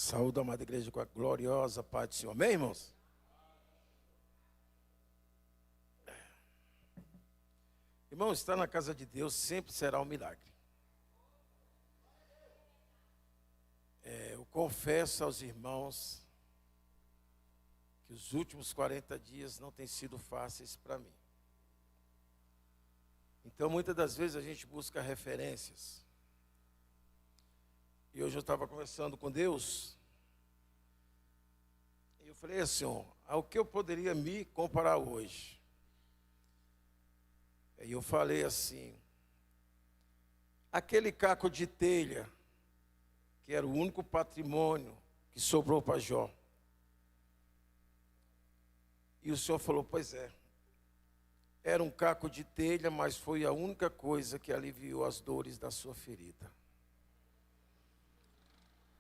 Saúde, amada igreja, com a gloriosa paz do Senhor. Amém, irmãos? Irmãos, estar na casa de Deus sempre será um milagre. Eu confesso aos irmãos que os últimos 40 dias não têm sido fáceis para mim. Então, muitas das vezes a gente busca referências. E hoje eu estava conversando com Deus. E eu falei assim, ao que eu poderia me comparar hoje? E eu falei assim, aquele caco de telha, que era o único patrimônio que sobrou para Jó. E o Senhor falou, pois é. Era um caco de telha, mas foi a única coisa que aliviou as dores da sua ferida.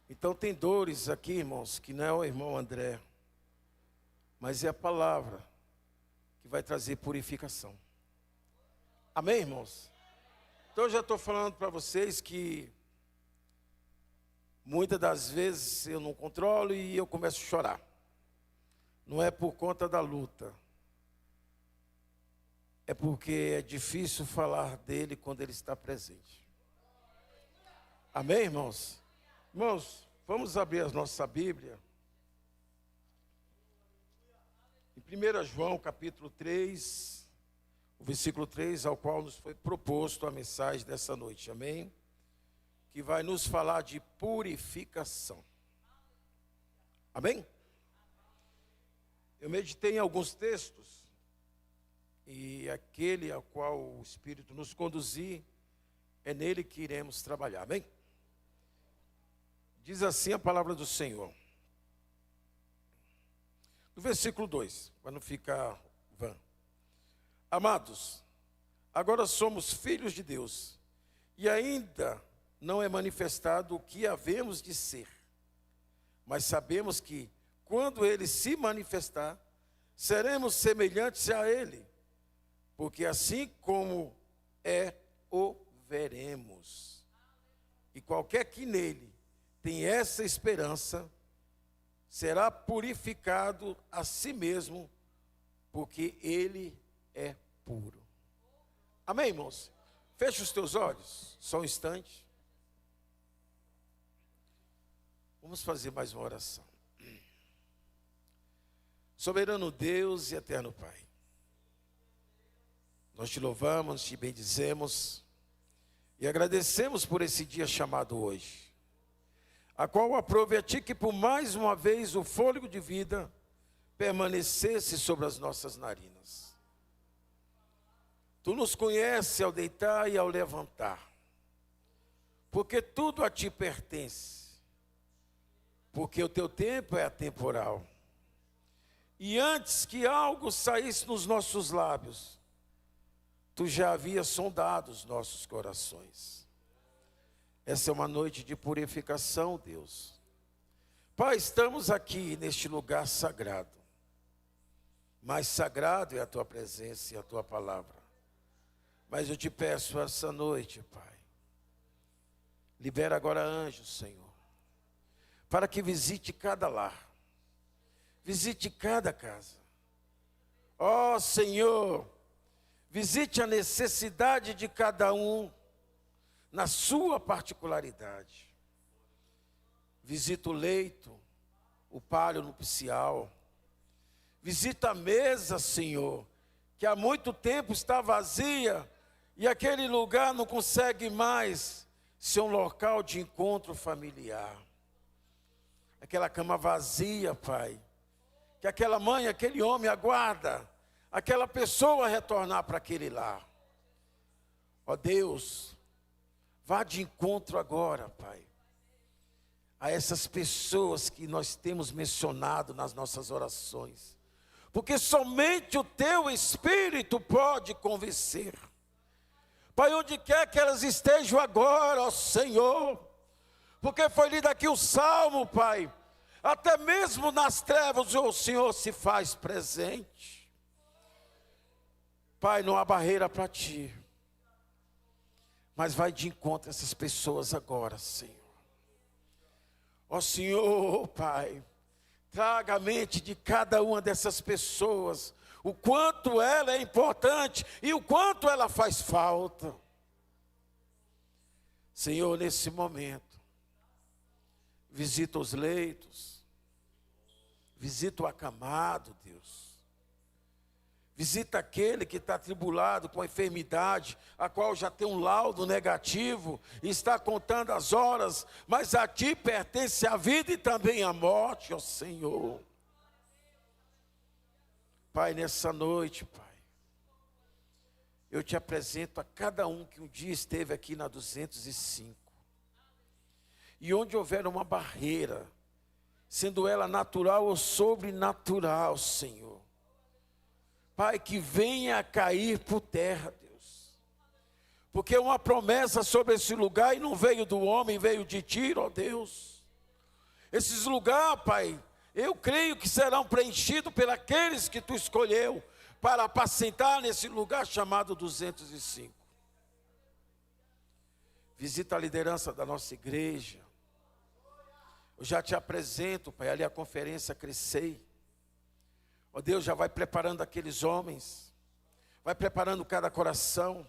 Então tem dores aqui, irmãos, que não é o irmão André, mas é a palavra que vai trazer purificação. Amém, irmãos? Então eu já estou falando para vocês que muitas das vezes eu não controlo e eu começo a chorar. Não é por conta da luta. É porque é difícil falar dele quando ele está presente. Amém, irmãos? Irmãos, vamos abrir a nossa Bíblia. Em 1 João, capítulo 3, o versículo 3, ao qual nos foi proposto a mensagem dessa noite. Amém? Que vai nos falar de purificação. Amém? Eu meditei em alguns textos. E aquele ao qual o Espírito nos conduzir, é nele que iremos trabalhar. Amém? Diz assim a palavra do Senhor. No versículo 2, para não ficar vã. Amados, agora somos filhos de Deus, e ainda não é manifestado o que havemos de ser. Mas sabemos que, quando Ele se manifestar, seremos semelhantes a Ele, porque assim como o veremos. E qualquer que nele tem essa esperança, será purificado a si mesmo, porque ele é puro. Amém, irmãos? Feche os teus olhos, só um instante. Vamos fazer mais uma oração. Soberano Deus e eterno Pai, nós te louvamos, te bendizemos e agradecemos por esse dia chamado hoje, a qual aprove a ti que por mais uma vez o fôlego de vida permanecesse sobre as nossas narinas. Tu nos conheces ao deitar e ao levantar, porque tudo a ti pertence, porque o teu tempo é atemporal. E antes que algo saísse nos nossos lábios, tu já havias sondado os nossos corações. Essa é uma noite de purificação, Deus. Pai, estamos aqui neste lugar sagrado. Mais sagrado é a tua presença e a tua palavra. Mas eu te peço essa noite, Pai, libera agora anjos, Senhor, para que visite cada lar, visite cada casa. Ó Senhor, visite a necessidade de cada um na sua particularidade. Visita o leito, o palho nupcial. Visita a mesa, Senhor, que há muito tempo está vazia e aquele lugar não consegue mais ser um local de encontro familiar. Aquela cama vazia, Pai, que aquela mãe, aquele homem aguarda aquela pessoa retornar para aquele lar. Ó Deus, vá de encontro agora, Pai, a essas pessoas que nós temos mencionado nas nossas orações, porque somente o teu Espírito pode convencer. Pai, onde quer que elas estejam agora, ó Senhor, porque foi lido aqui o Salmo, Pai, até mesmo nas trevas o Senhor se faz presente. Pai, não há barreira para ti, mas vai de encontro a essas pessoas agora, Senhor. Ó Senhor, Pai, traga à mente de cada uma dessas pessoas o quanto ela é importante e o quanto ela faz falta. Senhor, nesse momento, visita os leitos, visita o acamado, Deus. Visita aquele que está atribulado com a enfermidade, a qual já tem um laudo negativo, e está contando as horas, mas a ti pertence a vida e também a morte, ó Senhor. Pai, nessa noite, Pai, eu te apresento a cada um que um dia esteve aqui na 205. E onde houver uma barreira, sendo ela natural ou sobrenatural, Senhor. Pai, que venha a cair por terra, Deus. Porque é uma promessa sobre esse lugar e não veio do homem, veio de ti, ó Deus. Esses lugares, Pai, eu creio que serão preenchidos por aqueles que tu escolheu para apacentar nesse lugar chamado 205. Visita a liderança da nossa igreja. Eu já te apresento, Pai, ali a conferência Crescei. Ó Deus, já vai preparando aqueles homens, vai preparando cada coração.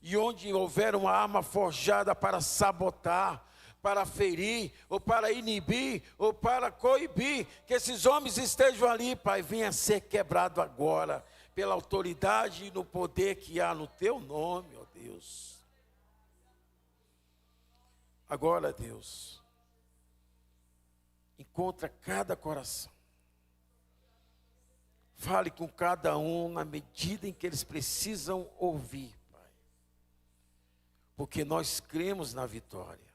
E onde houver uma arma forjada para sabotar, para ferir, ou para inibir, ou para coibir, que esses homens estejam ali, Pai, venha ser quebrado agora, pela autoridade e no poder que há no teu nome, ó Deus. Agora, Deus, encontra cada coração. Fale com cada um na medida em que eles precisam ouvir, Pai. Porque nós cremos na vitória.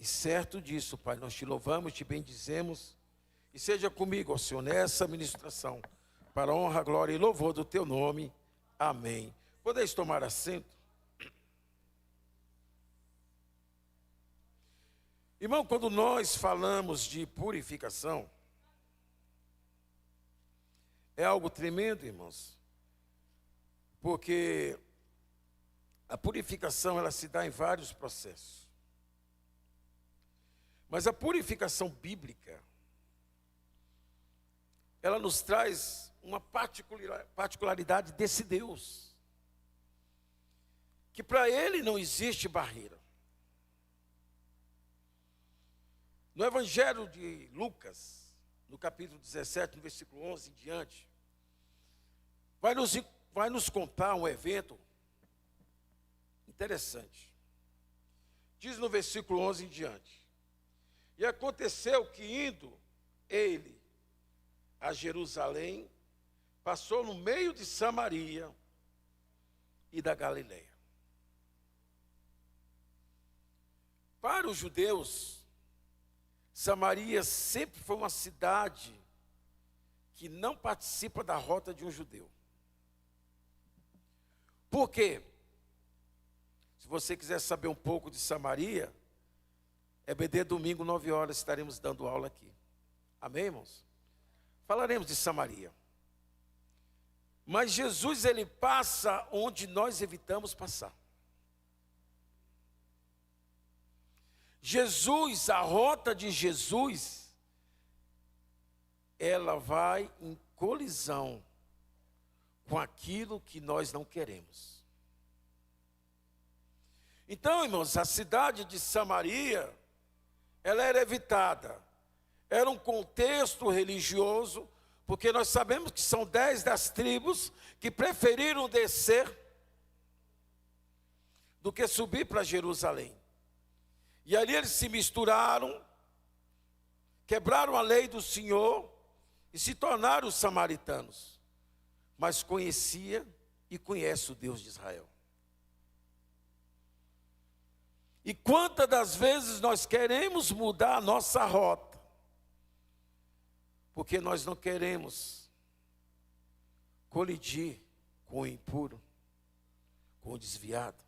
E certo disso, Pai, nós te louvamos, te bendizemos. E seja comigo, ó Senhor, nessa ministração, para a honra, glória e louvor do teu nome. Amém. Podeis tomar assento? Irmão, quando nós falamos de purificação, é algo tremendo, irmãos, porque a purificação ela se dá em vários processos. Mas a purificação bíblica, ela nos traz uma particularidade desse Deus, que para ele não existe barreira. No Evangelho de Lucas, no capítulo 17, no versículo 11 em diante, vai nos contar um evento interessante. Diz no versículo 11 em diante: e aconteceu que indo ele a Jerusalém, passou no meio de Samaria e da Galileia. Para os judeus, Samaria sempre foi uma cidade que não participa da rota de um judeu. Por quê? Se você quiser saber um pouco de Samaria, EBD domingo, 9 horas, estaremos dando aula aqui. Amém, irmãos? Falaremos de Samaria. Mas Jesus, ele passa onde nós evitamos passar. Jesus, a rota de Jesus, ela vai em colisão com aquilo que nós não queremos. Então, irmãos, a cidade de Samaria, ela era evitada. Era um contexto religioso, porque nós sabemos que são 10 das tribos que preferiram descer do que subir para Jerusalém. E ali eles se misturaram, quebraram a lei do Senhor e se tornaram os samaritanos. Mas conhecia e conhece o Deus de Israel. E quantas das vezes nós queremos mudar a nossa rota, porque nós não queremos colidir com o impuro, com o desviado,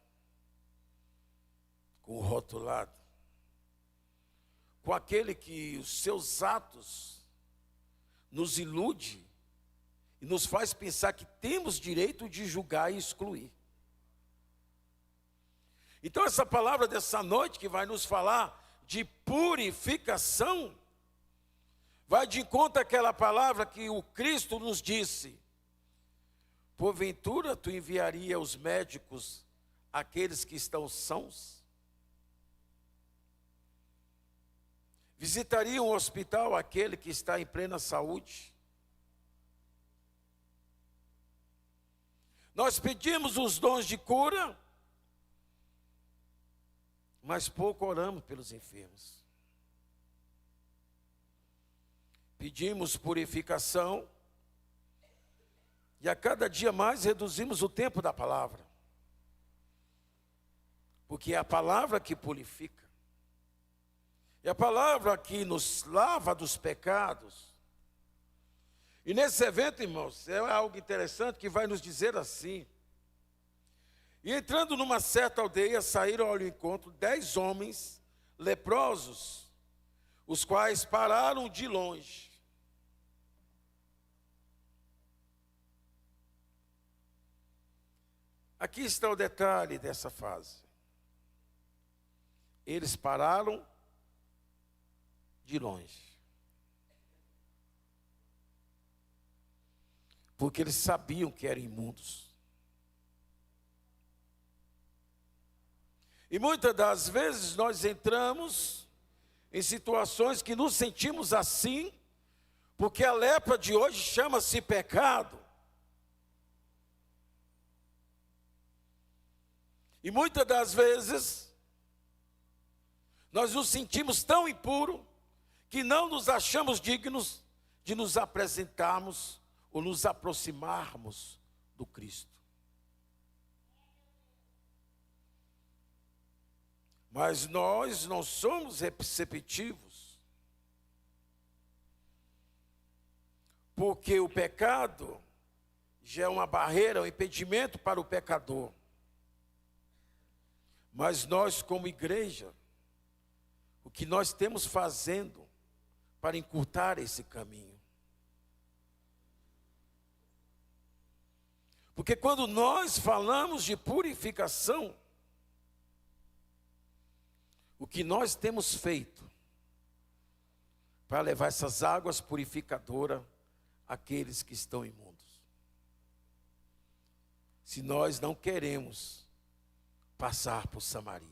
com o rotulado, com aquele que os seus atos nos ilude e nos faz pensar que temos direito de julgar e excluir. Então essa palavra dessa noite que vai nos falar de purificação vai de encontro àquela palavra que o Cristo nos disse: porventura tu enviaria os médicos àqueles que estão sãos? Visitaria um hospital aquele que está em plena saúde? Nós pedimos os dons de cura, mas pouco oramos pelos enfermos. Pedimos purificação, e a cada dia mais reduzimos o tempo da palavra. Porque é a palavra que purifica. É a palavra que nos lava dos pecados. E nesse evento, irmãos, é algo interessante que vai nos dizer assim: e entrando numa certa aldeia, saíram ao encontro 10 homens leprosos, os quais pararam de longe. Aqui está o detalhe dessa fase. Eles pararam de longe, porque eles sabiam que eram imundos. E muitas das vezes nós entramos em situações que nos sentimos assim, porque a lepra de hoje chama-se pecado. E muitas das vezes nós nos sentimos tão impuros que não nos achamos dignos de nos apresentarmos ou nos aproximarmos do Cristo. Mas nós não somos receptivos, porque o pecado já é uma barreira, um impedimento para o pecador. Mas nós, como igreja, o que nós temos fazendo para encurtar esse caminho? Porque quando nós falamos de purificação, o que nós temos feito para levar essas águas purificadoras àqueles que estão imundos? Se nós não queremos passar por Samaria.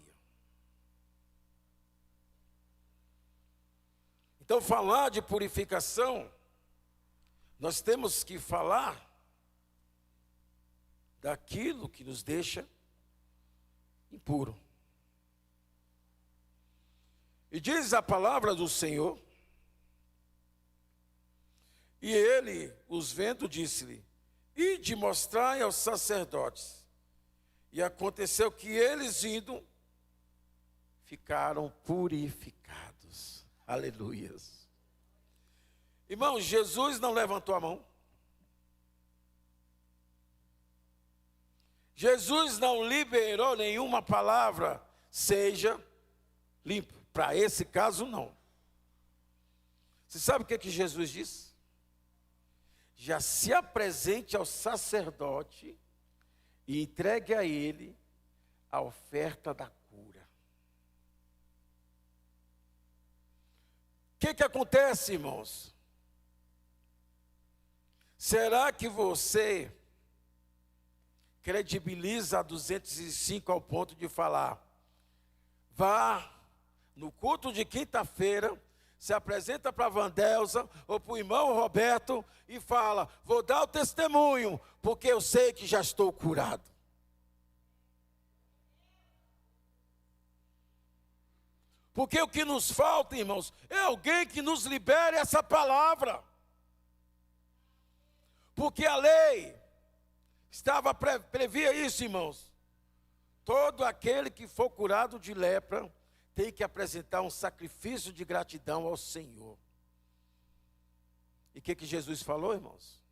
Então, falar de purificação, nós temos que falar daquilo que nos deixa impuro. E diz a palavra do Senhor: e ele, os vendo, disse-lhe: ide mostrai aos sacerdotes. E aconteceu que eles indo, ficaram purificados. Aleluias. Irmão, Jesus não levantou a mão. Jesus não liberou nenhuma palavra, seja limpo. Para esse caso, não. Você sabe o que Jesus disse? Já se apresente ao sacerdote e entregue a ele a oferta da cura. O que acontece, irmãos? Será que você credibiliza a 205 ao ponto de falar: vá no culto de quinta-feira, se apresenta para a Vandelza ou para o irmão Roberto e fala: vou dar o testemunho, porque eu sei que já estou curado? Porque o que nos falta, irmãos, é alguém que nos libere essa palavra. Porque a lei previa isso, irmãos. Todo aquele que for curado de lepra tem que apresentar um sacrifício de gratidão ao Senhor. E o que Jesus falou, irmãos?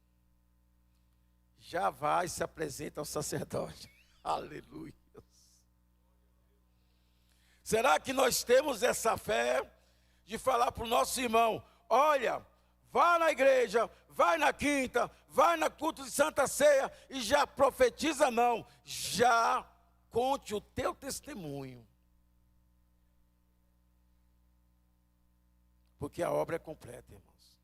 Já vai, se apresenta ao sacerdote. Aleluia. Será que nós temos essa fé de falar para o nosso irmão: olha, vá na igreja, vai na quinta, vai na culto de Santa Ceia e já profetiza? Não, já conte o teu testemunho. Porque a obra é completa, irmãos.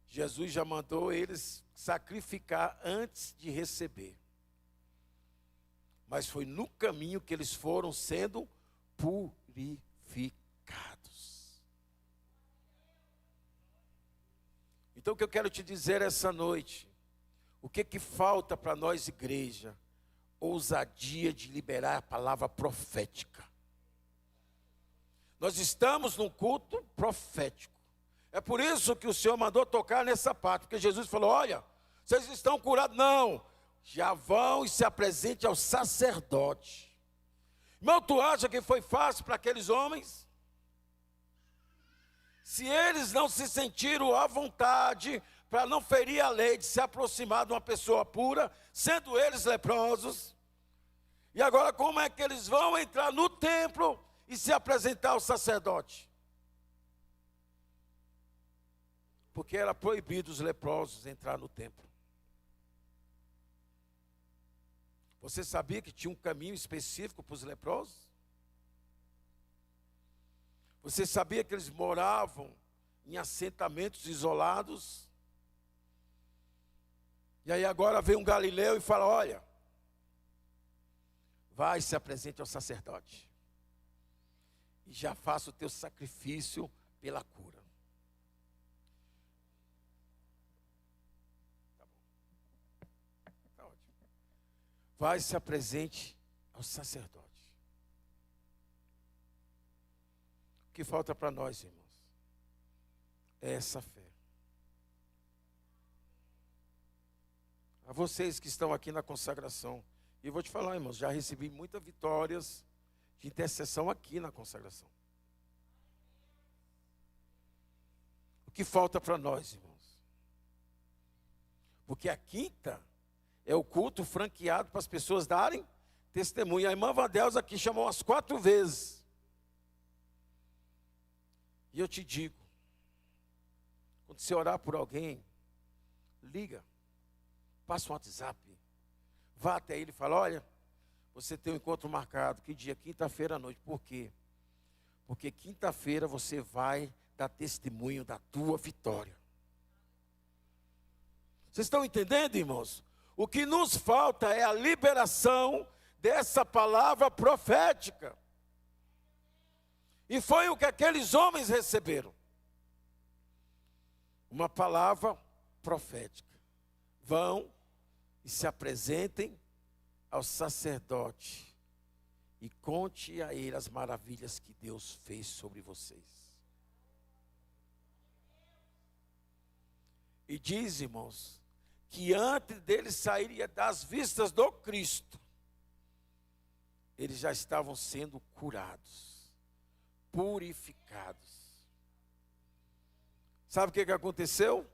Jesus já mandou eles sacrificar antes de receber. Mas foi no caminho que eles foram sendo purificados. Então o que eu quero te dizer essa noite, o que falta para nós, igreja? Ousadia de liberar a palavra profética. Nós estamos num culto profético. É por isso que o Senhor mandou tocar nessa parte, porque Jesus falou: olha, vocês estão curados? Não, já vão e se apresente ao sacerdote. Irmão, tu acha que foi fácil para aqueles homens? Se eles não se sentiram à vontade para não ferir a lei de se aproximar de uma pessoa pura, sendo eles leprosos, e agora como é que eles vão entrar no templo e se apresentar ao sacerdote? Porque era proibido os leprosos entrar no templo. Você sabia que tinha um caminho específico para os leprosos? Você sabia que eles moravam em assentamentos isolados? E aí agora vem um galileu e fala: olha, vai e se apresente ao sacerdote. E já faça o teu sacrifício pela cura. Tá bom. Tá ótimo. Vai e se apresente ao sacerdote. O que falta para nós, irmãos, é essa fé. A vocês que estão aqui na consagração, e eu vou te falar, irmãos, já recebi muitas vitórias de intercessão aqui na consagração. O que falta para nós, irmãos? Porque a quinta é o culto franqueado para as pessoas darem testemunho. A irmã Vandelza aqui chamou umas 4 vezes. E eu te digo, quando você orar por alguém, liga, passa um WhatsApp, vá até ele e fala: olha, você tem um encontro marcado, que dia? Quinta-feira à noite. Por quê? Porque quinta-feira você vai dar testemunho da tua vitória. Vocês estão entendendo, irmãos? O que nos falta é a liberação dessa palavra profética. E foi o que aqueles homens receberam. Uma palavra profética. Vão e se apresentem ao sacerdote e conte a ele as maravilhas que Deus fez sobre vocês. E diz, irmãos, que antes deles saírem das vistas do Cristo, eles já estavam sendo curados, purificados. Sabe o que aconteceu?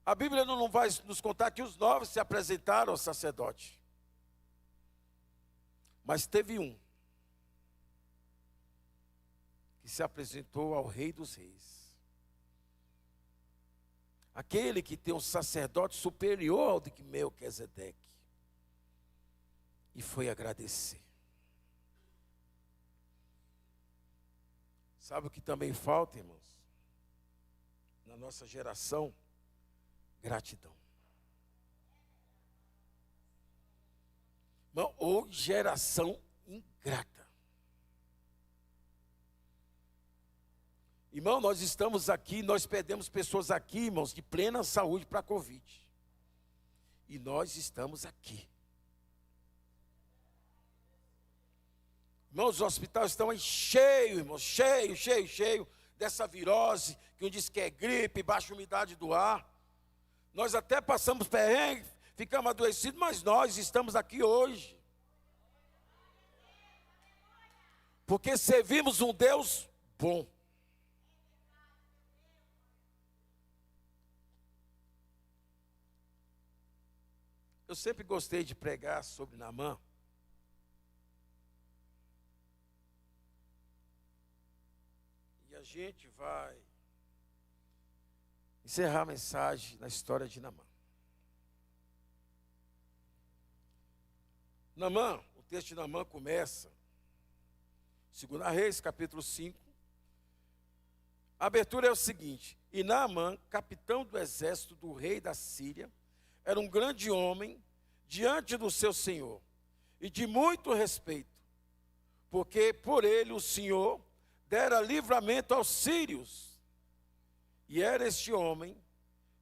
A Bíblia não vai nos contar que os 9 se apresentaram ao sacerdote. Mas teve um que se apresentou ao Rei dos Reis. Aquele que tem um sacerdote superior ao de Melquisedeque. E foi agradecer. Sabe o que também falta, irmãos? Na nossa geração? Gratidão. Irmão, ou geração ingrata. Irmão, nós estamos aqui, nós perdemos pessoas aqui, irmãos, de plena saúde para a Covid. E nós estamos aqui. Irmãos, os hospitais estão cheios, irmãos, cheio dessa virose, que um diz que é gripe, baixa umidade do ar. Nós até passamos perrengue, ficamos adoecidos, mas nós estamos aqui hoje. Porque servimos um Deus bom. Eu sempre gostei de pregar sobre Naamã. E a gente vai encerrar a mensagem na história de Naamã. Naamã, o texto de Naamã começa 2 Reis, capítulo 5. A abertura é o seguinte: e Naamã, capitão do exército do rei da Síria, era um grande homem diante do seu senhor, e de muito respeito, porque por ele o Senhor dera livramento aos sírios. E era este homem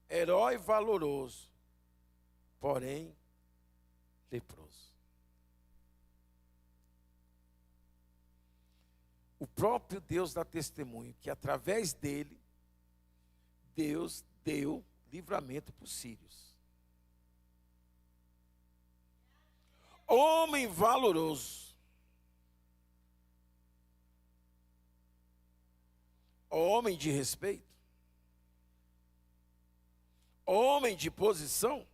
herói valoroso, porém leproso. O próprio Deus dá testemunho que através dele, Deus deu livramento para os sírios. Homem valoroso, homem de respeito, homem de posição,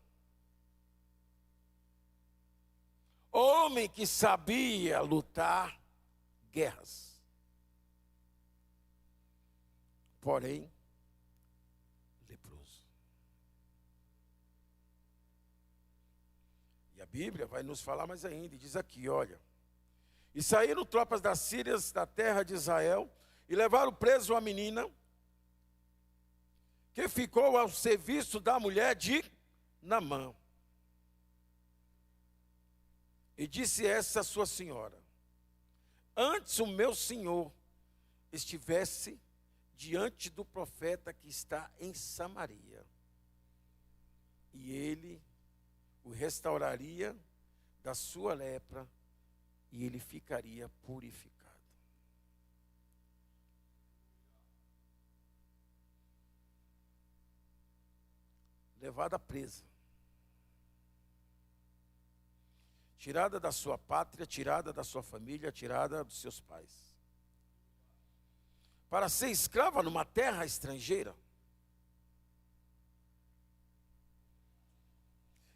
homem que sabia lutar guerras, porém leproso. E a Bíblia vai nos falar mais ainda, e diz aqui, olha: e saíram tropas das Sírias da terra de Israel, e levaram preso a menina, que ficou ao serviço da mulher de Naamã. E disse essa sua senhora: antes o meu senhor estivesse diante do profeta que está em Samaria, e ele o restauraria da sua lepra, e ele ficaria purificado. Levada presa, tirada da sua pátria, tirada da sua família, tirada dos seus pais, para ser escrava numa terra estrangeira.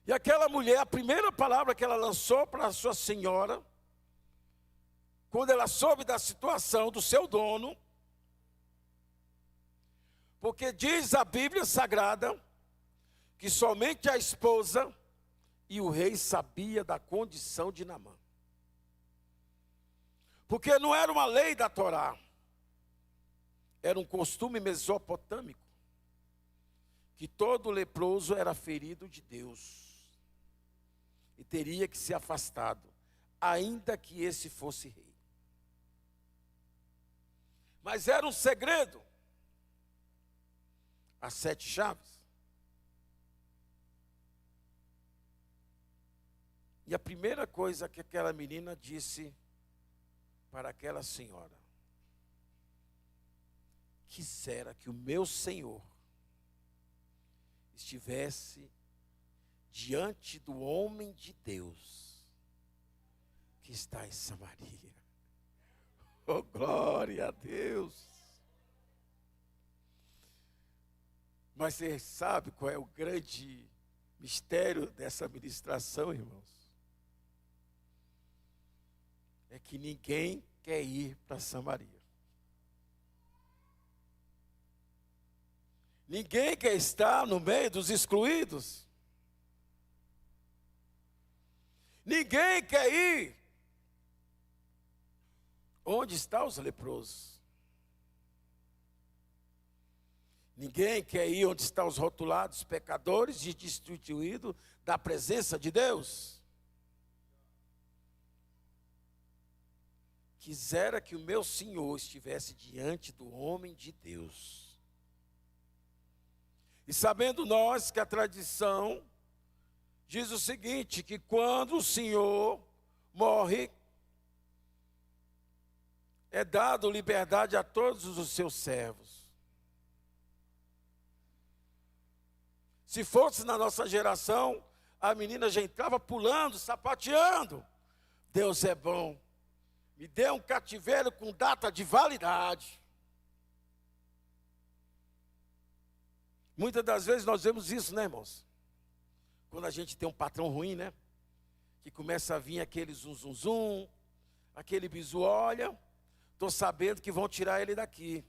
E aquela mulher, a primeira palavra que ela lançou para a sua senhora, quando ela soube da situação do seu dono, porque diz a Bíblia Sagrada que somente a esposa e o rei sabia da condição de Naamã. Porque não era uma lei da Torá, era um costume mesopotâmico, que todo leproso era ferido de Deus e teria que ser afastado, ainda que esse fosse rei. Mas era um segredo, as 7 chaves. E a primeira coisa que aquela menina disse para aquela senhora: quisera que o meu Senhor estivesse diante do homem de Deus que está em Samaria. Oh, glória a Deus! Mas você sabe qual é o grande mistério dessa ministração, irmãos? É que ninguém quer ir para Samaria. Ninguém quer estar no meio dos excluídos. Ninguém quer ir onde estão os leprosos. Ninguém quer ir onde estão os rotulados pecadores e destituídos da presença de Deus. Quisera que o meu Senhor estivesse diante do homem de Deus. E sabendo nós que a tradição diz o seguinte, que quando o Senhor morre, é dado liberdade a todos os seus servos. Se fosse na nossa geração, a menina já entrava pulando, sapateando. Deus é bom. Me dê um cativeiro com data de validade. Muitas das vezes nós vemos isso, né, irmãos? Quando a gente tem um patrão ruim, né? Que começa a vir aquele zum, zum, zum, aquele bisu, olha, estou sabendo que vão tirar ele daqui.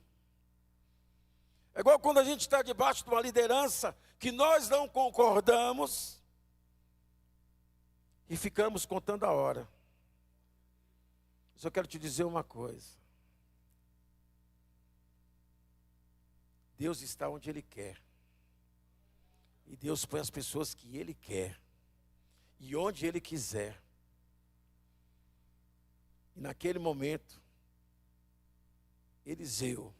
É igual quando a gente está debaixo de uma liderança que nós não concordamos e ficamos contando a hora. Só quero te dizer uma coisa. Deus está onde Ele quer. E Deus põe as pessoas que Ele quer. E onde Ele quiser. E naquele momento, Eliseu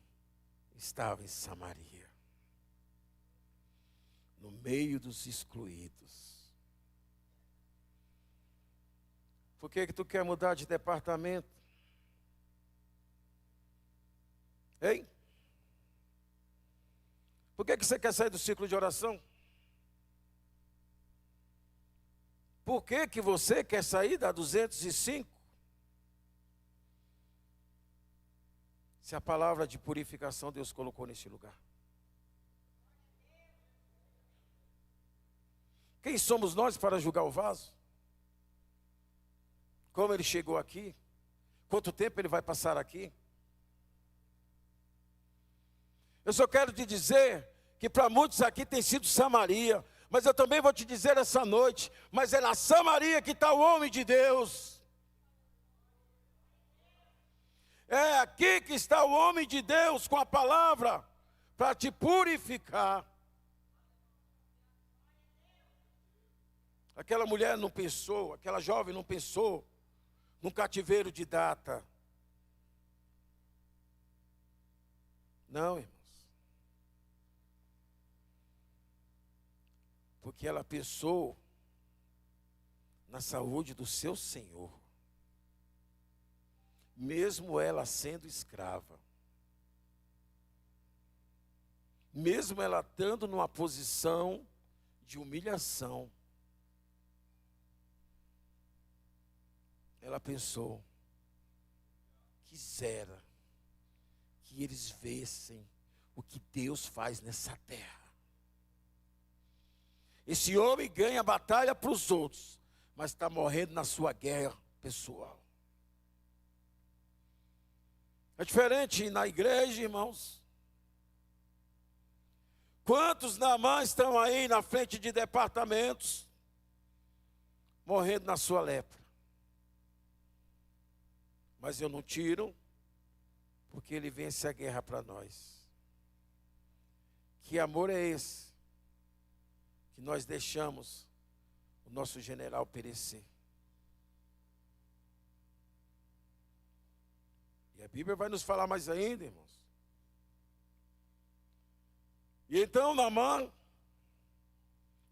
estava em Samaria, no meio dos excluídos. Por que tu quer mudar de departamento? Hein? Por que você quer sair do ciclo de oração? Por que você quer sair da 205? Se a palavra de purificação Deus colocou neste lugar. Quem somos nós para julgar o vaso? Como ele chegou aqui? Quanto tempo ele vai passar aqui? Eu só quero te dizer que para muitos aqui tem sido Samaria, mas eu também vou te dizer essa noite, mas é na Samaria que está o homem de Deus. É aqui que está o homem de Deus com a palavra para te purificar. Aquela mulher não pensou, aquela jovem não pensou num cativeiro de data. Não, irmãos. Porque ela pensou na saúde do seu Senhor. Mesmo ela sendo escrava. Mesmo ela estando numa posição de humilhação. Ela pensou, quisera que eles vissem o que Deus faz nessa terra. Esse homem ganha batalha para os outros, mas está morrendo na sua guerra pessoal. É diferente na igreja, irmãos. Quantos Naamã estão aí na frente de departamentos, morrendo na sua lepra? Mas eu não tiro, porque ele vence a guerra para nós. Que amor é esse? Que nós deixamos o nosso general perecer. E a Bíblia vai nos falar mais ainda, irmãos. E então Naamã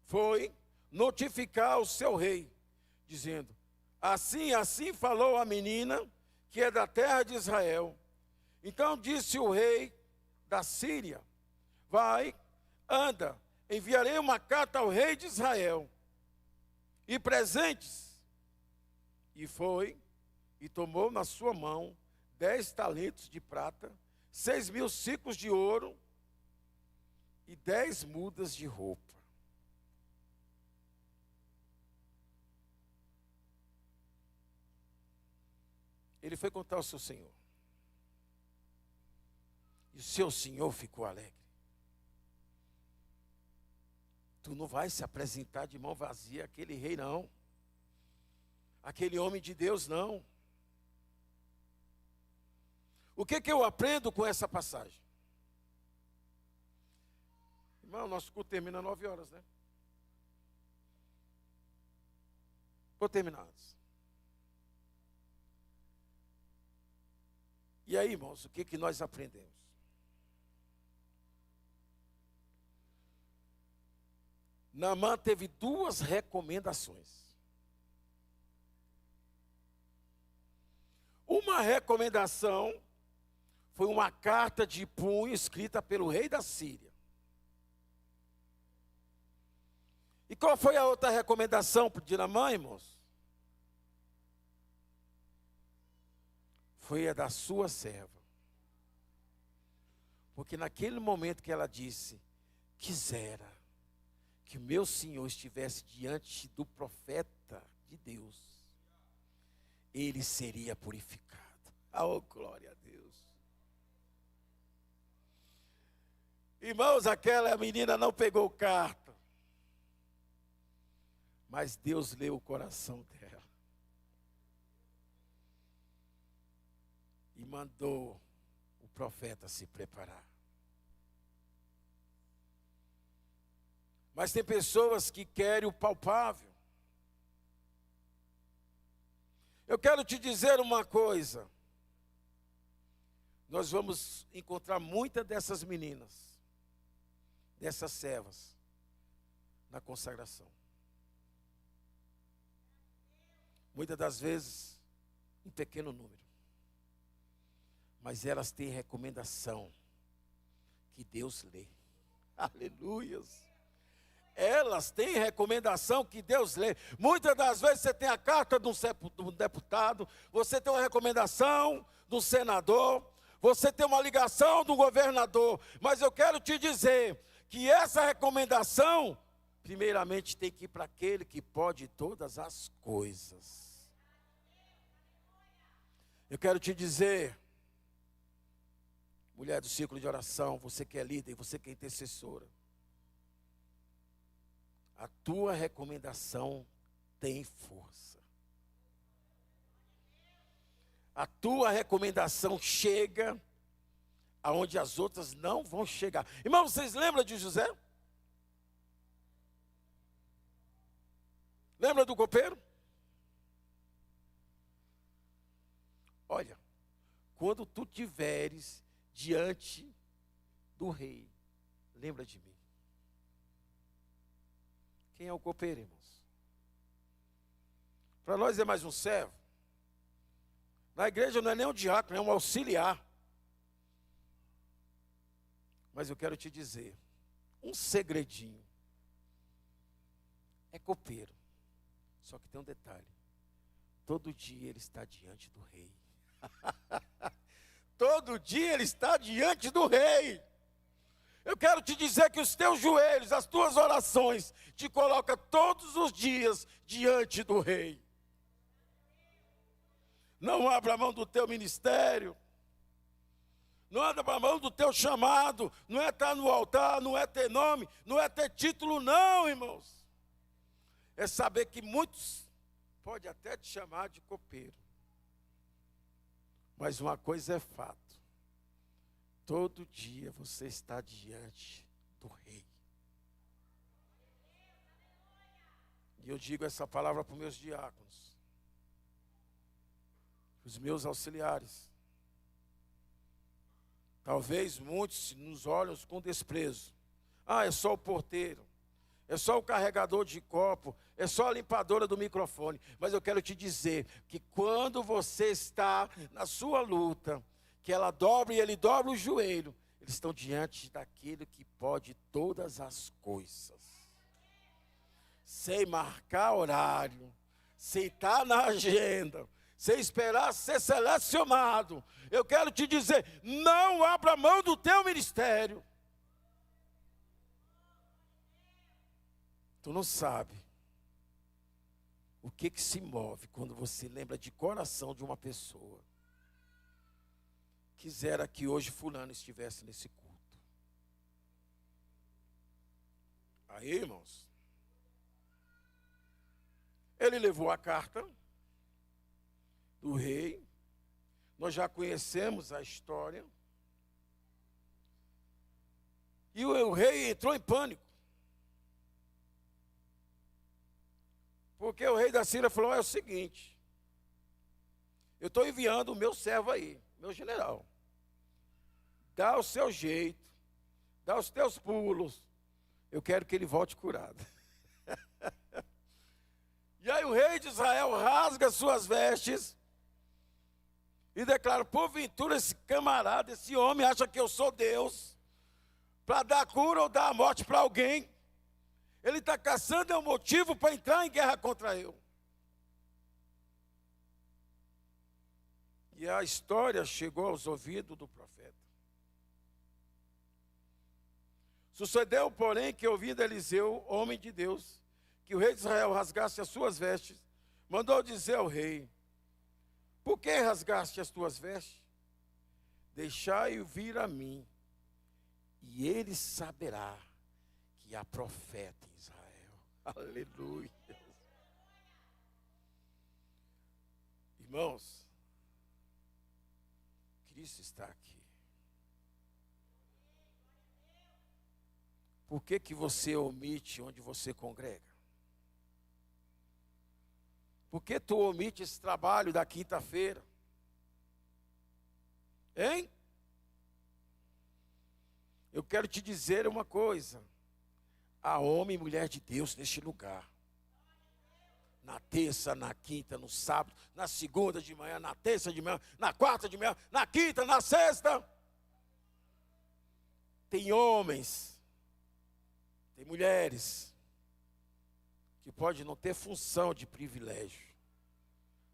foi notificar o seu rei, dizendo, assim falou a menina, que é da terra de Israel. Então disse o rei da Síria, vai, anda, enviarei uma carta ao rei de Israel, e presentes. E foi, e tomou na sua mão 10 talentos de prata, 6.000 ciclos de ouro, e 10 mudas de roupa. Ele foi contar ao seu senhor. E o seu senhor ficou alegre. Tu não vai se apresentar de mão vazia àquele rei, não. Aquele homem de Deus, não. O que eu aprendo com essa passagem? Irmão, nosso culto termina 9 horas, né? Vou terminar antes. E aí, irmãos, o que nós aprendemos? Naamã teve 2 recomendações. Uma recomendação foi uma carta de punho escrita pelo rei da Síria. E qual foi a outra recomendação de Naamã, irmãos? Foi a da sua serva. Porque naquele momento que ela disse, quisera que o meu senhor estivesse diante do profeta de Deus, ele seria purificado. Oh, glória a Deus. Irmãos, aquela menina não pegou carta, mas Deus leu o coração dela. mandou o profeta se preparar. Mas tem pessoas que querem o palpável. Eu quero te dizer uma coisa. Nós vamos encontrar muitas dessas meninas, dessas servas, na consagração. Muitas das vezes, em pequeno número. Mas elas têm recomendação que Deus lê. Aleluias. Elas têm recomendação que Deus lê. Muitas das vezes você tem a carta de um deputado, você tem uma recomendação de um senador, você tem uma ligação do governador. Mas eu quero te dizer que essa recomendação, primeiramente, tem que ir para aquele que pode todas as coisas. Eu quero te dizer, mulher do círculo de oração, você que é líder, você que é intercessora, a tua recomendação tem força. A tua recomendação chega aonde as outras não vão chegar. Irmão, vocês lembram de José? Lembra do copeiro? Olha, quando tu tiveres diante do rei, lembra de mim. Quem é o copeiro, irmãos? Para nós é mais um servo. Na igreja não é nem um diácono, é um auxiliar. Mas eu quero te dizer, um segredinho. É copeiro. Só que tem um detalhe. Todo dia ele está diante do rei. Todo dia ele está diante do rei. Eu quero te dizer que os teus joelhos, as tuas orações, te colocam todos os dias diante do rei. Não abra mão do teu ministério. Não abra mão do teu chamado. Não é estar no altar, não é ter nome, não é ter título, não, irmãos. É saber que muitos podem até te chamar de copeiro. Mas uma coisa é fato. Todo dia você está diante do rei. E eu digo essa palavra para os meus diáconos, os meus auxiliares. Talvez muitos nos olhem com desprezo. Ah, é só o porteiro, é só o carregador de copo, é só a limpadora do microfone. Mas eu quero te dizer que quando você está na sua luta, que ela dobra e ele dobra o joelho, eles estão diante daquele que pode todas as coisas. Sem marcar horário, sem estar na agenda, sem esperar ser selecionado. Eu quero te dizer, não abra mão do teu ministério. Tu não sabe o que se move quando você lembra de coração de uma pessoa. Quisera que hoje fulano estivesse nesse culto. Aí, irmãos, ele levou a carta do rei. Nós já conhecemos a história. E o rei entrou em pânico. Porque o rei da Síria falou, é o seguinte, eu estou enviando o meu servo aí, meu general. Dá o seu jeito, dá os teus pulos, eu quero que ele volte curado. E aí o rei de Israel rasga suas vestes e declara, porventura esse camarada, esse homem acha que eu sou Deus, para dar cura ou dar a morte para alguém. Ele está caçando um motivo para entrar em guerra contra eu. E a história chegou aos ouvidos do profeta. Sucedeu, porém, que ouvindo Eliseu, homem de Deus, que o rei de Israel rasgasse as suas vestes, mandou dizer ao rei, por que rasgaste as tuas vestes? Deixai-o vir a mim, e ele saberá que há profeta em Israel. Aleluia. Irmãos, Cristo está aqui. Por que que você omite onde você congrega? Por que tu omite esse trabalho da quinta-feira? Hein? Eu quero te dizer uma coisa. Há homem e mulher de Deus neste lugar. Na terça, na quinta, no sábado, na segunda de manhã, na terça de manhã, na quarta de manhã, na quinta, na sexta. Tem homens, tem mulheres, que pode não ter função de privilégio,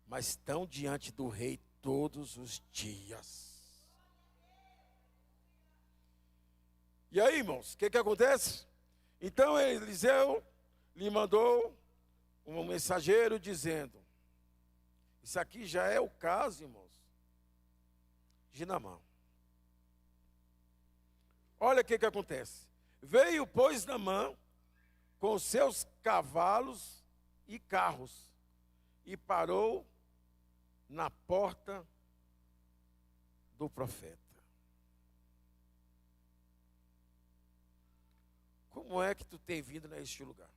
mas estão diante do rei todos os dias. E aí, irmãos, o que acontece? Então Eliseu lhe mandou um mensageiro dizendo, isso aqui já é o caso, irmãos, de Naamã. Olha o que acontece. Veio, pois, Naamã com seus cavalos e carros e parou na porta do profeta. Como é que tu tem vindo neste lugar?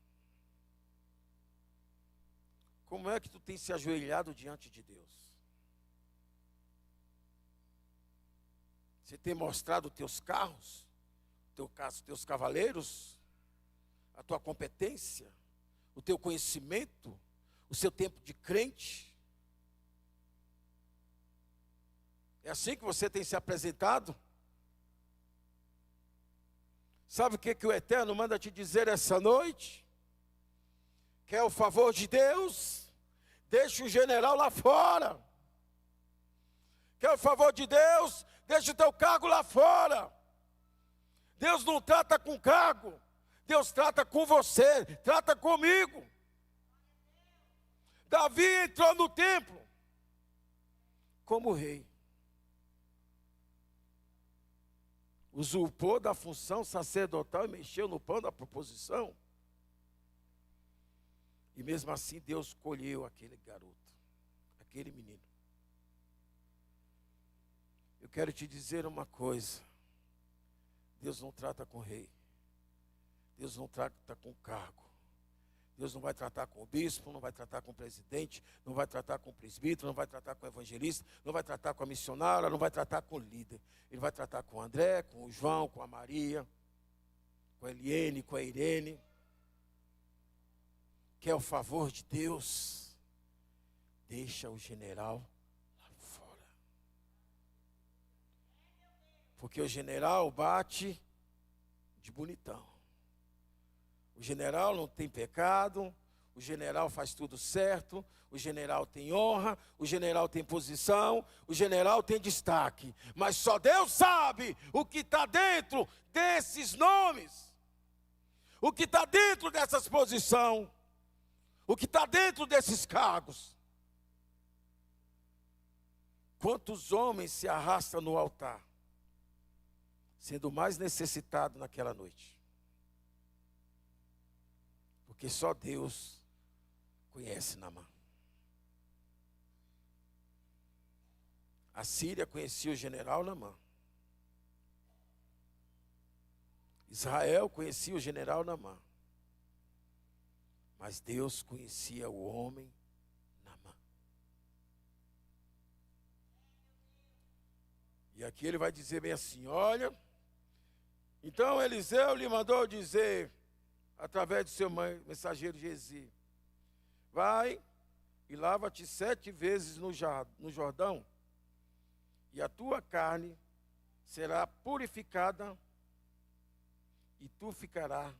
Como é que tu tem se ajoelhado diante de Deus? Você tem mostrado os teus carros, teus cavaleiros, a tua competência, o teu conhecimento, o seu tempo de crente? É assim que você tem se apresentado? Sabe o que o Eterno manda te dizer essa noite? Quer o favor de Deus? Deixa o general lá fora. Quer o favor de Deus? Deixa o teu cargo lá fora. Deus não trata com cargo. Deus trata com você, trata comigo. Davi entrou no templo como rei. Usurpou da função sacerdotal e mexeu no pão da proposição. E mesmo assim Deus escolheu aquele garoto, aquele menino. Eu quero te dizer uma coisa. Deus não trata com rei. Deus não trata com cargo. Deus não vai tratar com o bispo, não vai tratar com o presidente, não vai tratar com o presbítero, não vai tratar com o evangelista, não vai tratar com a missionária, não vai tratar com o líder. Ele vai tratar com o André, com o João, com a Maria, com a Eliene, com a Irene. Quer o favor de Deus? Deixa o general lá fora. Porque o general bate de bonitão. O general não tem pecado, o general faz tudo certo, o general tem honra, o general tem posição, o general tem destaque. Mas só Deus sabe o que está dentro desses nomes, o que está dentro dessas posições, o que está dentro desses cargos. Quantos homens se arrastam no altar, sendo o mais necessitado naquela noite? Porque só Deus conhece Naamã. A Síria conhecia o general Naamã. Israel conhecia o general Naamã. Mas Deus conhecia o homem Naamã. E aqui ele vai dizer bem assim, olha, então Eliseu lhe mandou dizer, através do seu mensageiro Gezi, vai e lava-te 7 vezes no Jordão, e a tua carne será purificada, e tu ficarás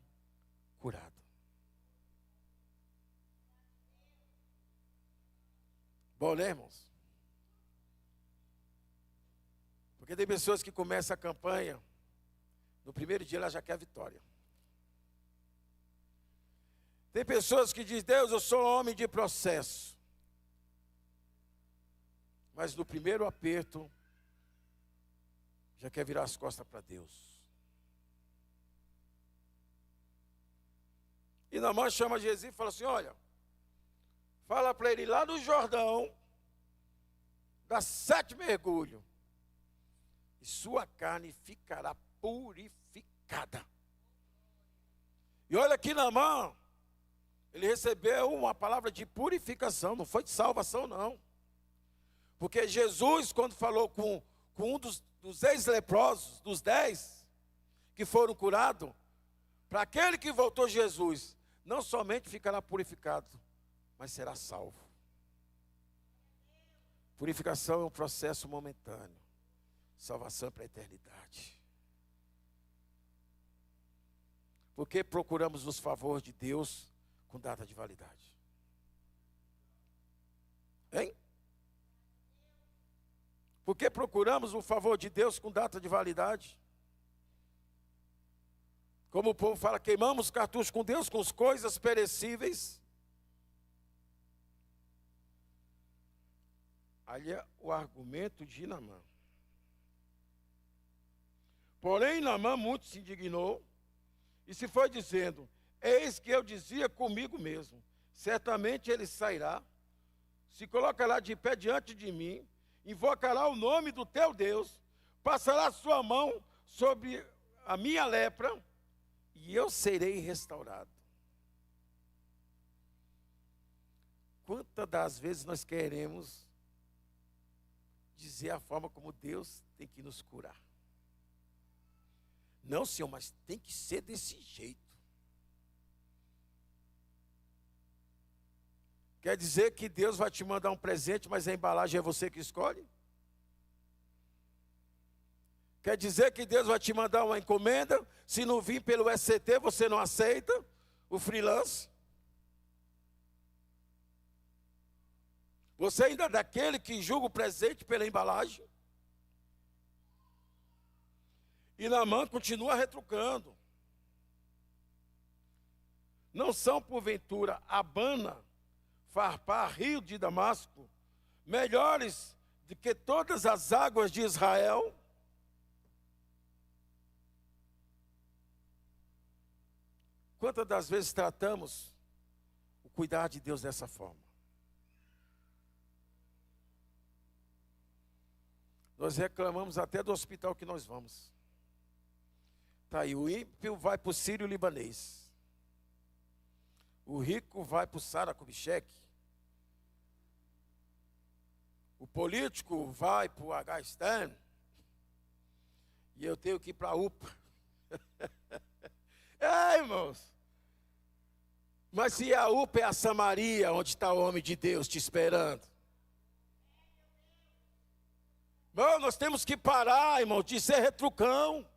curado. Bom, né, irmãos? Porque tem pessoas que começam a campanha, no primeiro dia ela já quer vitória. Tem pessoas que dizem, Deus, eu sou homem de processo. Mas no primeiro aperto, já quer virar as costas para Deus. E Naamã chama Jesus e fala assim, olha, fala para ele lá no Jordão, dá 7 mergulhos. e sua carne ficará purificada. E olha aqui Naamã, ele recebeu uma palavra de purificação, não foi de salvação não. Porque Jesus, quando falou com um dos 10 leprosos, dos 10 que foram curados, para aquele que voltou Jesus, não somente ficará purificado, mas será salvo. Purificação é um processo momentâneo, salvação é para a eternidade. Porque procuramos os favores de Deus com data de validade. Hein? Por que procuramos o favor de Deus com data de validade? Como o povo fala, queimamos cartuchos com Deus com as coisas perecíveis. Ali é o argumento de Naamã. Porém, Naamã muito se indignou e se foi dizendo: eis que eu dizia comigo mesmo, certamente ele sairá, se colocará de pé diante de mim, invocará o nome do teu Deus, passará sua mão sobre a minha lepra, e eu serei restaurado. Quantas das vezes nós queremos dizer a forma como Deus tem que nos curar? Não, Senhor, mas tem que ser desse jeito. Quer dizer que Deus vai te mandar um presente, mas a embalagem é você que escolhe? Quer dizer que Deus vai te mandar uma encomenda, se não vir pelo SCT, você não aceita o freelance? Você ainda é daquele que julga o presente pela embalagem? E Naamã continua retrucando. Não são, porventura, Abana, Farpar, rio de Damasco, melhores do que todas as águas de Israel? Quantas das vezes tratamos o cuidar de Deus dessa forma? Nós reclamamos até do hospital que nós vamos. Tá aí, o ímpio vai para o sírio-libanês. O rico vai para o Sara Kubitschek. O político vai para o H-Stan. E eu tenho que ir para a UPA. Irmãos. Mas se a UPA é a Samaria, onde está o homem de Deus te esperando. Irmão, nós temos que parar, irmão, de ser retrucão.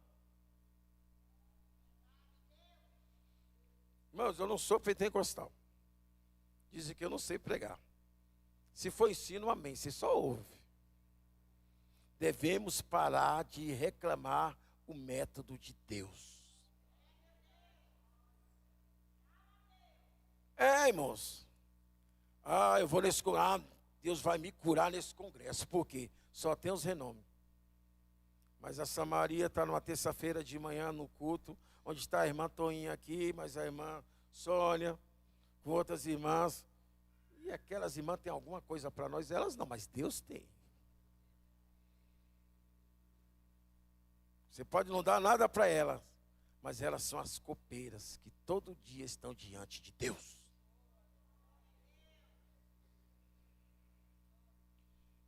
Irmãos, eu não sou pentecostal. Dizem que eu não sei pregar. Se for ensino, amém. Você só ouve. Devemos parar de reclamar o método de Deus. Irmãos. Eu vou nesse congresso. Deus vai me curar nesse congresso. Por quê? Só tem os renomes. Mas a Samaria está numa terça-feira de manhã no culto, onde está a irmã Toinha aqui, mas a irmã Sônia, com outras irmãs. E aquelas irmãs têm alguma coisa para nós? Elas não, mas Deus tem. Você pode não dar nada para elas, mas elas são as copeiras que todo dia estão diante de Deus.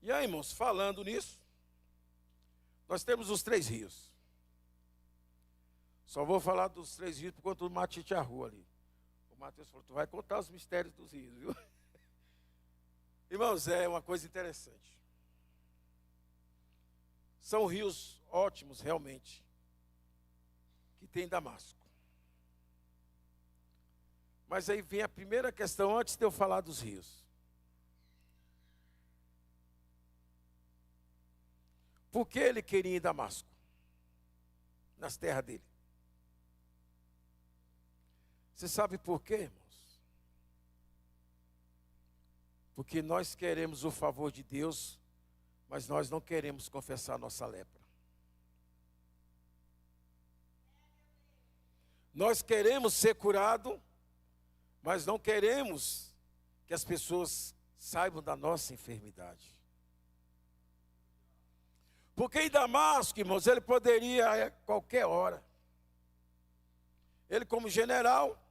E aí, irmãos, falando nisso, nós temos os 3 rios. Só vou falar dos 3 rios por conta do Matite a rua ali. O Mateus falou, tu vai contar os mistérios dos rios, viu? Irmãos, é uma coisa interessante. São rios ótimos, realmente, que tem em Damasco. Mas aí vem a primeira questão, antes de eu falar dos rios. Por que ele queria ir em Damasco? Nas terras dele. Você sabe por quê, irmãos? Porque nós queremos o favor de Deus, mas nós não queremos confessar nossa lepra. Nós queremos ser curado, mas não queremos que as pessoas saibam da nossa enfermidade. Porque em Damasco, irmãos, ele poderia a qualquer hora. Ele, como general,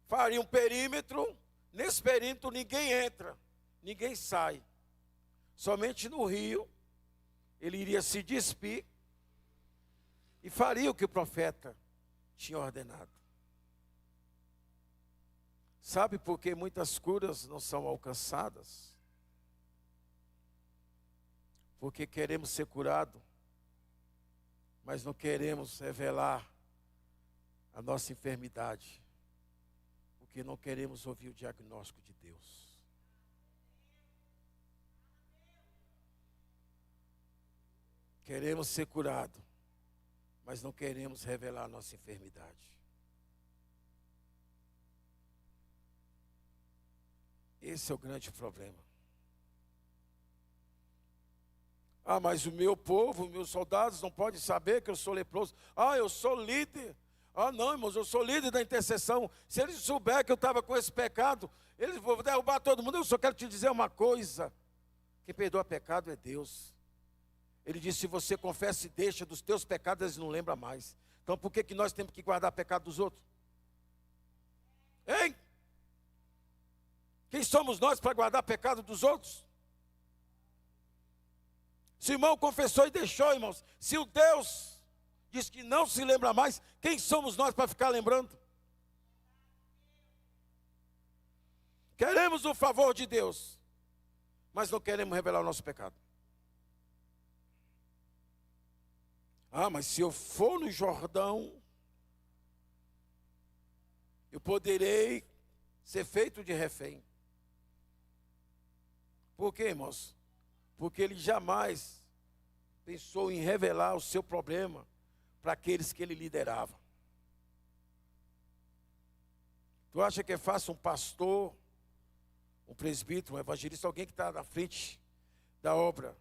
faria um perímetro. Nesse perímetro ninguém entra, ninguém sai. Somente no rio, ele iria se despir e faria o que o profeta tinha ordenado. Sabe por que muitas curas não são alcançadas? Porque queremos ser curados, mas não queremos revelar a nossa enfermidade, porque não queremos ouvir o diagnóstico de Deus. Queremos ser curados, mas não queremos revelar a nossa enfermidade. Esse é o grande problema. Ah, mas o meu povo, meus soldados não podem saber que eu sou leproso. Ah, eu sou líder. Ah, não, irmãos, eu sou líder da intercessão. Se eles souberem que eu estava com esse pecado, eles vão derrubar todo mundo. Eu só quero te dizer uma coisa. Quem perdoa pecado é Deus. Ele disse, se você confessa e deixa dos teus pecados, eles não lembram mais. Então por que nós temos que guardar pecado dos outros? Hein? Quem somos nós para guardar pecado dos outros? Se o irmão confessou e deixou, irmãos, se o Deus diz que não se lembra mais, quem somos nós para ficar lembrando? Queremos o favor de Deus, mas não queremos revelar o nosso pecado. Ah, mas se eu for no Jordão, eu poderei ser feito de refém. Por quê, irmãos? Porque ele jamais pensou em revelar o seu problema para aqueles que ele liderava. Tu acha que é fácil um pastor, um presbítero, um evangelista, alguém que está na frente da obra,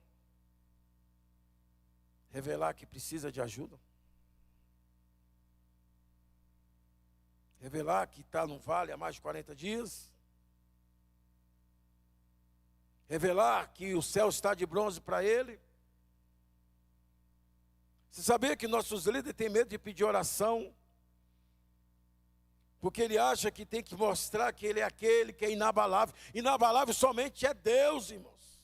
revelar que precisa de ajuda? Revelar que está num vale há mais de 40 dias? Revelar que o céu está de bronze para ele? Você sabia que nossos líderes têm medo de pedir oração? Porque ele acha que tem que mostrar que ele é aquele que é inabalável. Inabalável somente é Deus, irmãos.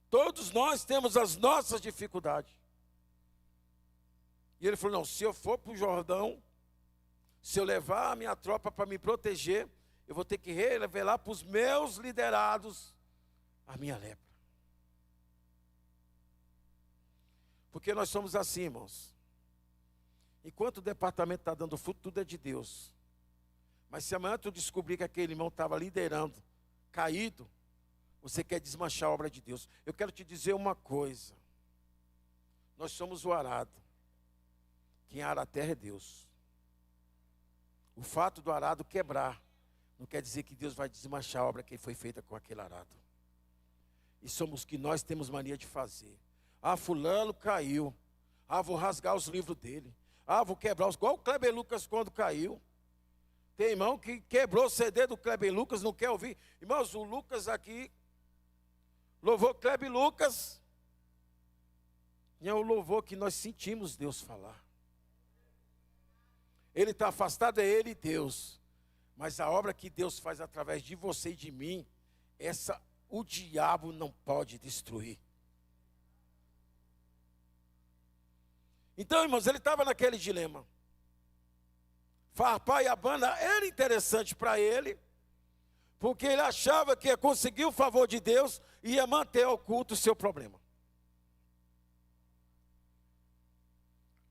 Todos nós temos as nossas dificuldades. E ele falou, não, se eu for para o Jordão, se eu levar a minha tropa para me proteger, eu vou ter que revelar para os meus liderados a minha lepra. Porque nós somos assim, irmãos. Enquanto o departamento está dando fruto, tudo é de Deus. Mas se amanhã tu descobrir que aquele irmão estava liderando, caído, você quer desmanchar a obra de Deus. Eu quero te dizer uma coisa. Nós somos o arado. Quem ara a terra é Deus. O fato do arado quebrar não quer dizer que Deus vai desmanchar a obra que foi feita com aquele arado. E somos o que nós temos mania de fazer. Ah, fulano caiu. Ah, vou rasgar os livros dele. Ah, vou quebrar os... Igual o Kleber Lucas quando caiu. Tem irmão que quebrou o CD do Kleber Lucas, não quer ouvir. Irmãos, o Lucas aqui louvou Kleber Lucas. E é o louvor que nós sentimos Deus falar. Ele está afastado, é ele e Deus. Mas a obra que Deus faz através de você e de mim, essa o diabo não pode destruir. Então, irmãos, ele estava naquele dilema. Farpar e Abana era interessante para ele, porque ele achava que ia conseguir o favor de Deus e ia manter oculto o seu problema.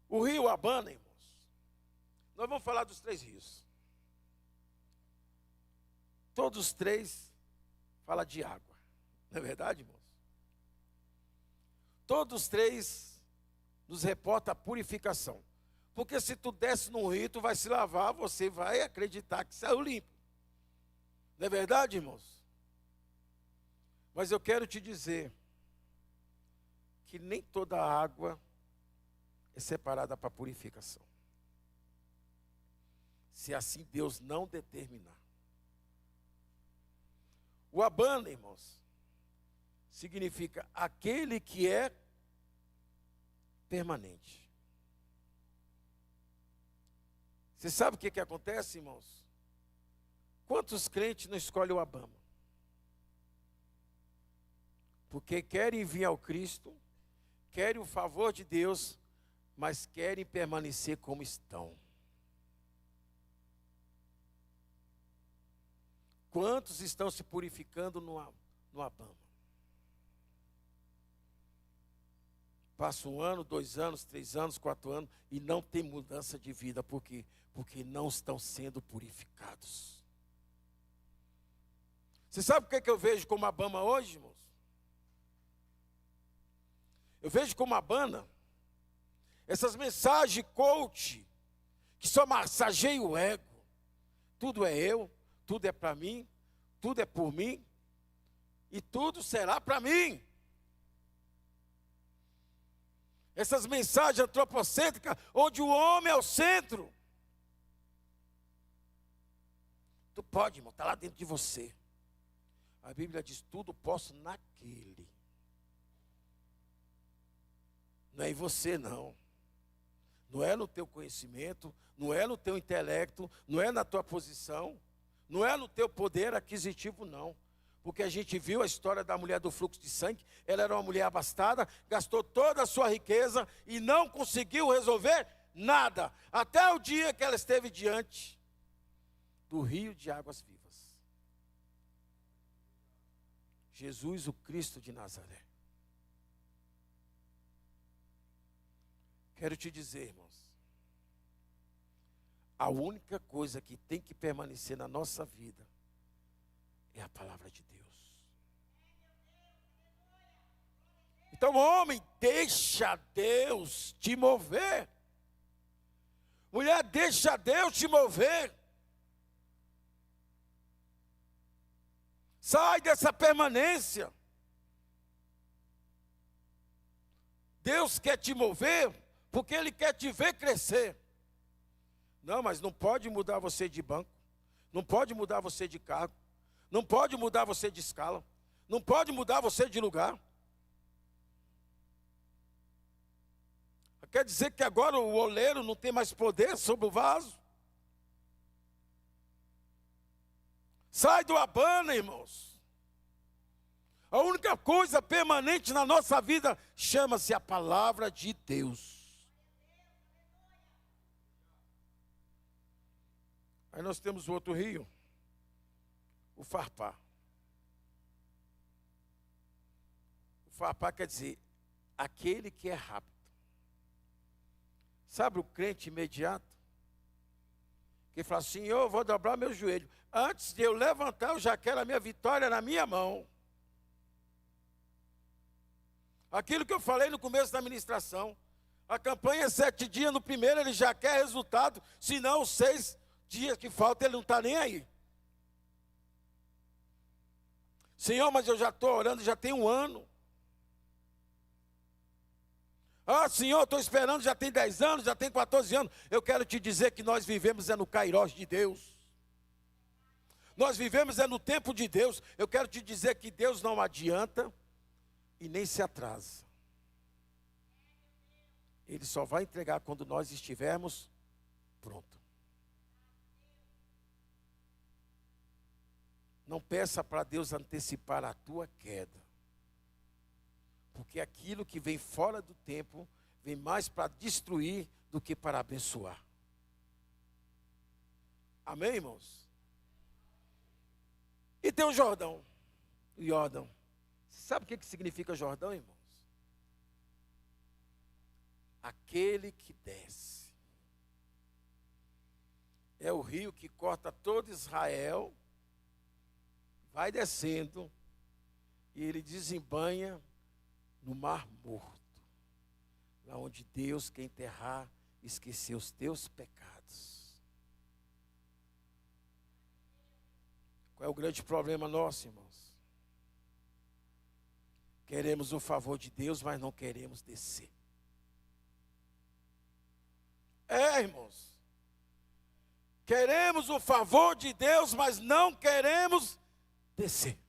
O rio Abana, irmãos, nós vamos falar dos 3 rios. Todos os 3 falam de água, não é verdade, irmãos? Todos os 3 nos reporta a purificação. Porque se tu desce num rio, tu vai se lavar, você vai acreditar que saiu limpo. Não é verdade, irmãos? Mas eu quero te dizer que nem toda água é separada para purificação. Se assim Deus não determinar. O Abana, irmãos, significa aquele que é permanente. Você sabe o que acontece, irmãos? Quantos crentes não escolhem o Abama? Porque querem vir ao Cristo, querem o favor de Deus, mas querem permanecer como estão. Quantos estão se purificando no Abama? Passa 1 ano, 2 anos, 3 anos, 4 anos e não tem mudança de vida. Por quê? Porque não estão sendo purificados. Você sabe o que eu vejo como Abama hoje, irmãos? Eu vejo como Abana essas mensagens coach, que só massageiam o ego. Tudo é eu, tudo é para mim, tudo é por mim, e tudo será para mim. Essas mensagens antropocêntricas, onde o homem é o centro. Tu pode, irmão, está lá dentro de você. A Bíblia diz, tudo posso naquele. Não é em você, não. Não é no teu conhecimento, não é no teu intelecto, não é na tua posição, não é no teu poder aquisitivo, não. Porque a gente viu a história da mulher do fluxo de sangue. Ela era uma mulher abastada, gastou toda a sua riqueza e não conseguiu resolver nada. Até o dia que ela esteve diante do rio de águas vivas. Jesus, o Cristo de Nazaré. Quero te dizer, irmãos, a única coisa que tem que permanecer na nossa vida é a palavra de Deus. Então, homem, deixa Deus te mover. Mulher, deixa Deus te mover. Sai dessa permanência. Deus quer te mover porque Ele quer te ver crescer. Não, mas não pode mudar você de banco. Não pode mudar você de cargo. Não pode mudar você de escala. Não pode mudar você de lugar. Quer dizer que agora o oleiro não tem mais poder sobre o vaso? Sai do Abana, irmãos. A única coisa permanente na nossa vida chama-se a palavra de Deus. Aí nós temos o outro rio, o Farpar. O Farpar quer dizer aquele que é rápido. Sabe o crente imediato? Que fala assim, eu vou dobrar meu joelho. Antes de eu levantar, eu já quero a minha vitória na minha mão. Aquilo que eu falei no começo da ministração. A campanha é 7 dias, no primeiro ele já quer resultado. Se não, os 6 dias que faltam, ele não está nem aí. Senhor, mas eu já estou orando, já tem 1 ano. Ah, Senhor, estou esperando, já tem 10 anos, já tem 14 anos. Eu quero te dizer que nós vivemos no Kairós de Deus. Nós vivemos no tempo de Deus. Eu quero te dizer que Deus não adianta e nem se atrasa. Ele só vai entregar quando nós estivermos prontos. Não peça para Deus antecipar a tua queda. Porque aquilo que vem fora do tempo, vem mais para destruir do que para abençoar. Amém, irmãos? E tem o Jordão. O Jordão. Você sabe o que significa Jordão, irmãos? Aquele que desce. É o rio que corta todo Israel, vai descendo, e ele desembanha no Mar Morto, lá onde Deus quer enterrar e esquecer os teus pecados. Qual é o grande problema nosso, irmãos? Queremos o favor de Deus, mas não queremos descer. Irmãos, queremos o favor de Deus, mas não queremos descer.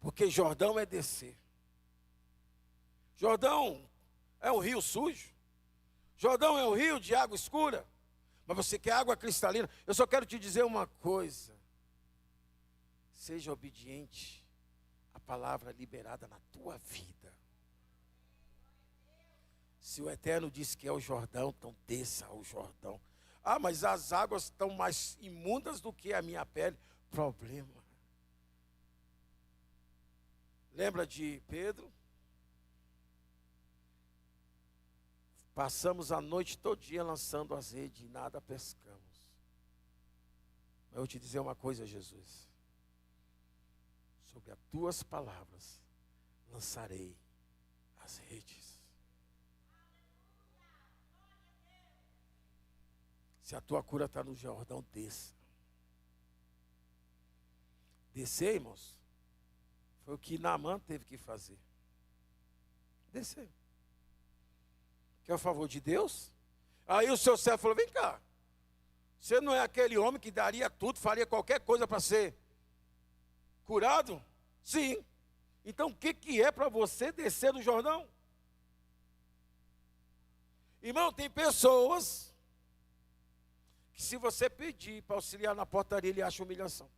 Porque Jordão é descer. Jordão é um rio sujo. Jordão é um rio de água escura. Mas você quer água cristalina. Eu só quero te dizer uma coisa. Seja obediente à palavra liberada na tua vida. Se o Eterno disse que é o Jordão, então desça ao Jordão. Ah, mas as águas estão mais imundas do que a minha pele. Problema. Lembra de Pedro? Passamos a noite todinha lançando as redes e nada pescamos. Mas eu vou te dizer uma coisa, Jesus. Sobre as tuas palavras lançarei as redes. Se a tua cura está no Jordão, desça. Descer, irmãos, foi o que Naamã teve que fazer. Descer. Quer o favor de Deus? Aí o seu servo falou, vem cá. Você não é aquele homem que daria tudo, faria qualquer coisa para ser curado? Sim. Então o que é para você descer do Jordão? Irmão, tem pessoas que se você pedir para auxiliar na portaria, ele acha humilhação.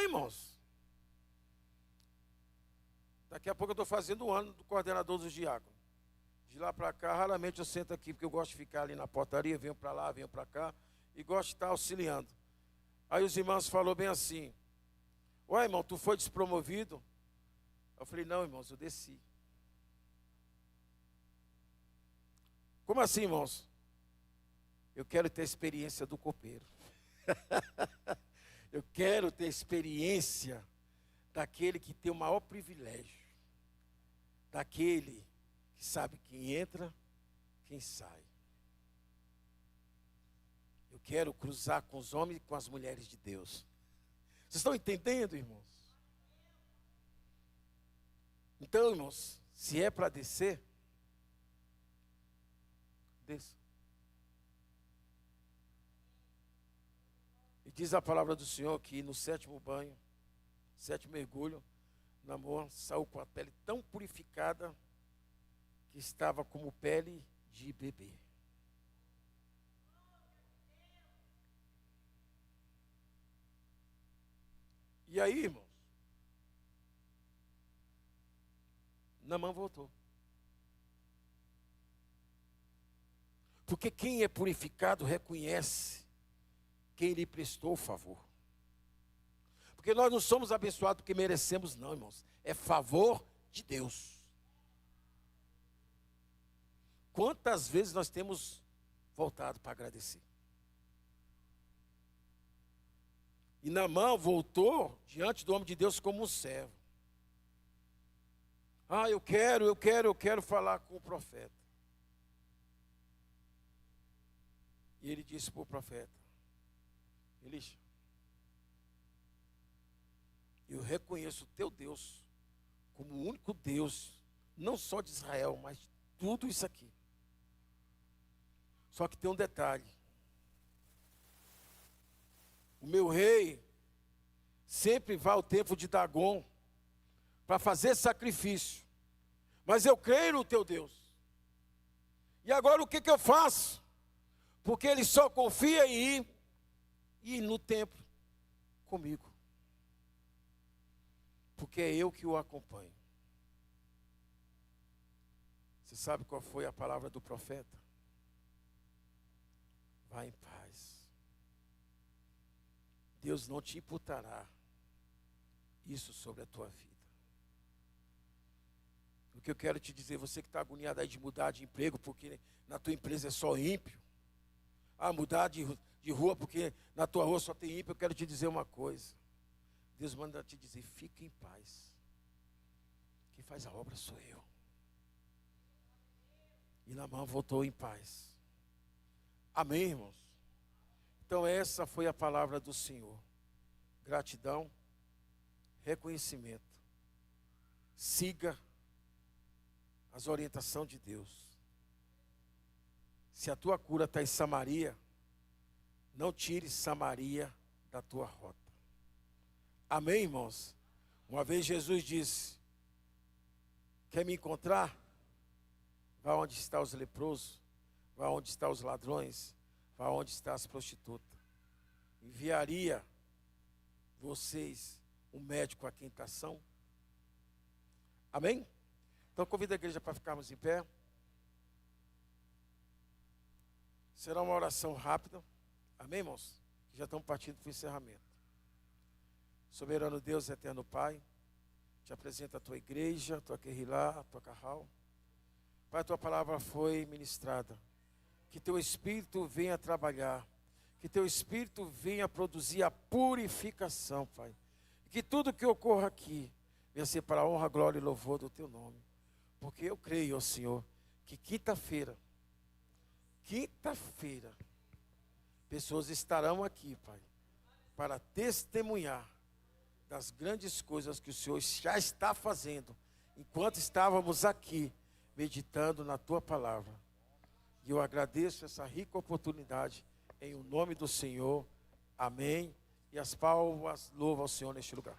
Irmãos. Daqui a pouco eu estou fazendo um ano do coordenador dos diáconos. De lá para cá, raramente eu sento aqui, porque eu gosto de ficar ali na portaria, venho para lá, venho para cá, e gosto de estar auxiliando. Aí os irmãos falaram bem assim, ué, irmão, tu foi despromovido? Eu falei, não, irmãos, eu desci. Como assim, irmãos? Eu quero ter a experiência do copeiro. Eu quero ter a experiência daquele que tem o maior privilégio. Daquele que sabe quem entra, quem sai. Eu quero cruzar com os homens e com as mulheres de Deus. Vocês estão entendendo, irmãos? Então, irmãos, se é para descer, desça. E diz a palavra do Senhor que no sétimo banho, sétimo mergulho, Naamã saiu com a pele tão purificada que estava como pele de bebê. E aí, irmãos, Naamã voltou. Porque quem é purificado reconhece quem lhe prestou o favor. Porque nós não somos abençoados porque merecemos, não, irmãos. É favor de Deus. Quantas vezes nós temos voltado para agradecer? E Naamã voltou diante do homem de Deus como um servo. Ah, eu quero falar com o profeta. E ele disse para o profeta, Elisha, eu reconheço o teu Deus como o único Deus, não só de Israel, mas de tudo isso aqui. Só que tem um detalhe. O meu rei sempre vai ao templo de Dagon para fazer sacrifício. Mas eu creio no teu Deus. E agora o que eu faço? Porque ele só confia em ir no templo comigo. Porque é eu que o acompanho. Você sabe qual foi a palavra do profeta? Vá em paz. Deus não te imputará isso sobre a tua vida. O que eu quero te dizer, você que está agoniado aí de mudar de emprego, porque na tua empresa é só ímpio. Ah, mudar de rua, porque na tua rua só tem ímpio, eu quero te dizer uma coisa. Deus manda te dizer, fique em paz. Quem faz a obra sou eu. E Naamã voltou em paz. Amém, irmãos? Então essa foi a palavra do Senhor. Gratidão, reconhecimento. Siga as orientações de Deus. Se a tua cura está em Samaria, não tire Samaria da tua rota. Amém, irmãos? Uma vez Jesus disse: quer me encontrar? Vá onde estão os leprosos, vá onde estão os ladrões, vá onde estão as prostitutas. Enviaria vocês um médico à quintação? Amém? Então convido a igreja para ficarmos em pé. Será uma oração rápida. Amém, irmãos? Já estamos partindo para o encerramento. Soberano Deus, eterno Pai, te apresento a tua igreja, a tua querrilá, a tua carral. Pai, a tua palavra foi ministrada. Que teu Espírito venha trabalhar. Que teu Espírito venha produzir a purificação, Pai. Que tudo que ocorra aqui venha ser para a honra, glória e louvor do teu nome. Porque eu creio, ó Senhor, que quinta-feira, pessoas estarão aqui, Pai, para testemunhar das grandes coisas que o Senhor já está fazendo, enquanto estávamos aqui, meditando na Tua palavra. E eu agradeço essa rica oportunidade, em o nome do Senhor. Amém. E as palmas louvam ao Senhor neste lugar.